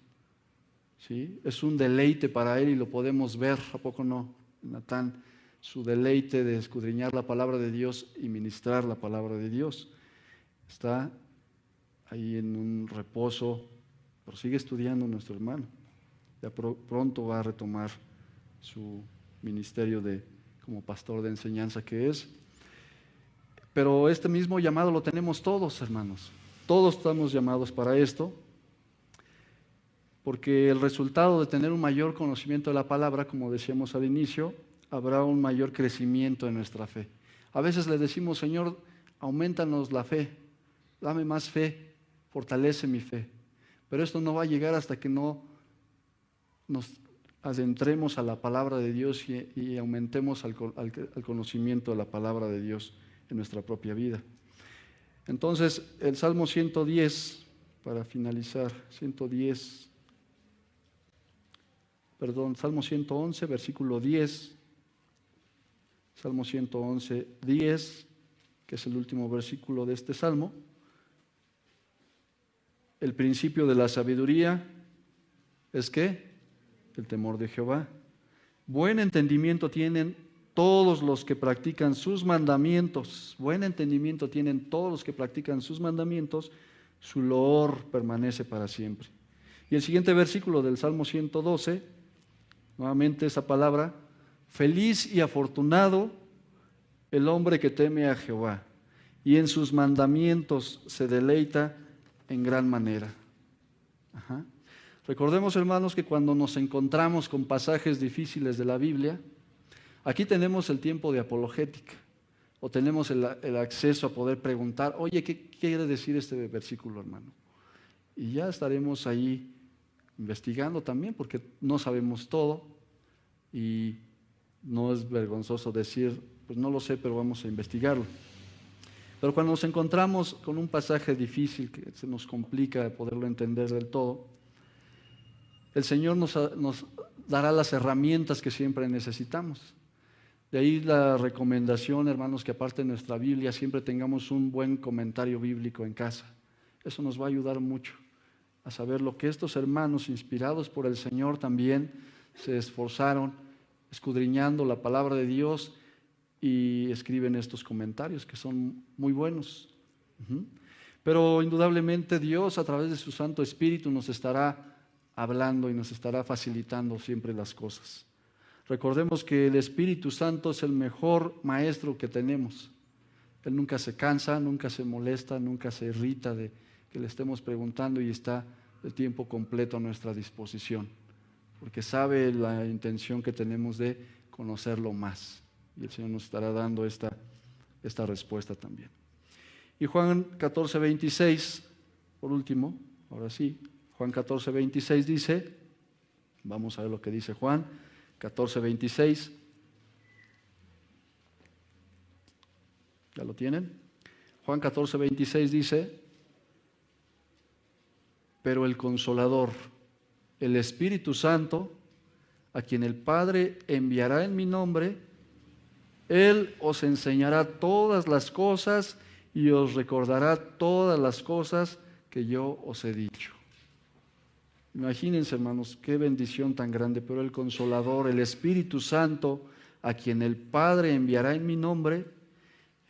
Speaker 1: ¿sí? Es un deleite para él y lo podemos ver, ¿a poco no, Natán? Su deleite de escudriñar la palabra de Dios y ministrar la palabra de Dios. Está ahí en un reposo, pero sigue estudiando nuestro hermano. Ya pronto va a retomar su ministerio como pastor de enseñanza que es. Pero este mismo llamado lo tenemos todos, hermanos. Todos estamos llamados para esto, porque el resultado de tener un mayor conocimiento de la palabra, como decíamos al inicio, habrá un mayor crecimiento en nuestra fe. A veces le decimos, Señor, aumentanos la fe, dame más fe, fortalece mi fe. Pero esto no va a llegar hasta que no nos adentremos a la palabra de Dios y aumentemos al conocimiento de la palabra de Dios en nuestra propia vida. Entonces, el Salmo 110, para finalizar, Salmo 111, versículo 10, Salmo 111, 10, que es el último versículo de este Salmo. El principio de la sabiduría es ¿qué? El temor de Jehová. Buen entendimiento tienen todos los que practican sus mandamientos. Buen entendimiento tienen todos los que practican sus mandamientos. Su loor permanece para siempre. Y el siguiente versículo del Salmo 112, nuevamente esa palabra, feliz y afortunado el hombre que teme a Jehová y en sus mandamientos se deleita en gran manera. Recordemos, hermanos, que cuando nos encontramos con pasajes difíciles de la Biblia, aquí tenemos el tiempo de apologética, o tenemos el acceso a poder preguntar, oye, ¿qué quiere decir este versículo, hermano? Y ya estaremos ahí investigando también, porque no sabemos todo, y no es vergonzoso decir, pues no lo sé, pero vamos a investigarlo. Pero cuando nos encontramos con un pasaje difícil que se nos complica poderlo entender del todo, el Señor nos dará las herramientas que siempre necesitamos. De ahí la recomendación, hermanos, que aparte de nuestra Biblia siempre tengamos un buen comentario bíblico en casa. Eso nos va a ayudar mucho a saber lo que estos hermanos, inspirados por el Señor, también se esforzaron escudriñando la palabra de Dios y escriben estos comentarios que son muy buenos. Pero indudablemente Dios a través de su Santo Espíritu nos estará hablando y nos estará facilitando siempre las cosas. Recordemos que el Espíritu Santo es el mejor maestro que tenemos. Él nunca se cansa, nunca se molesta, nunca se irrita de que le estemos preguntando y está el tiempo completo a nuestra disposición, porque sabe la intención que tenemos de conocerlo más. Y el Señor nos estará dando esta respuesta también. Y Juan 14:26, por último, ahora sí, Juan 14:26 dice, vamos a ver lo que dice Juan 14:26. ¿Ya lo tienen? Juan 14:26 dice, pero el Consolador, el Espíritu Santo, a quien el Padre enviará en mi nombre, Él os enseñará todas las cosas y os recordará todas las cosas que yo os he dicho. Imagínense, hermanos, qué bendición tan grande. Pero el Consolador, el Espíritu Santo, a quien el Padre enviará en mi nombre,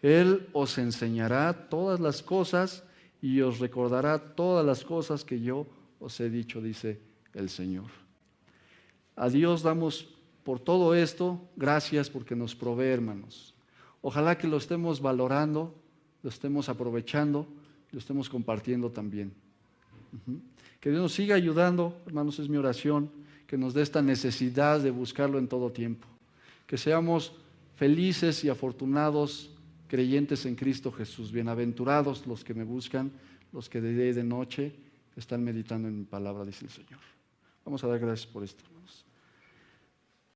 Speaker 1: Él os enseñará todas las cosas y os recordará todas las cosas que yo os he dicho, dice el Señor. A Dios damos por todo esto gracias porque nos provee, hermanos. Ojalá que lo estemos valorando, lo estemos aprovechando, lo estemos compartiendo también. Que Dios nos siga ayudando, hermanos, es mi oración, que nos dé esta necesidad de buscarlo en todo tiempo. Que seamos felices y afortunados creyentes en Cristo Jesús. Bienaventurados los que me buscan, los que de día y de noche están meditando en mi palabra, dice el Señor. Vamos a dar gracias por esto.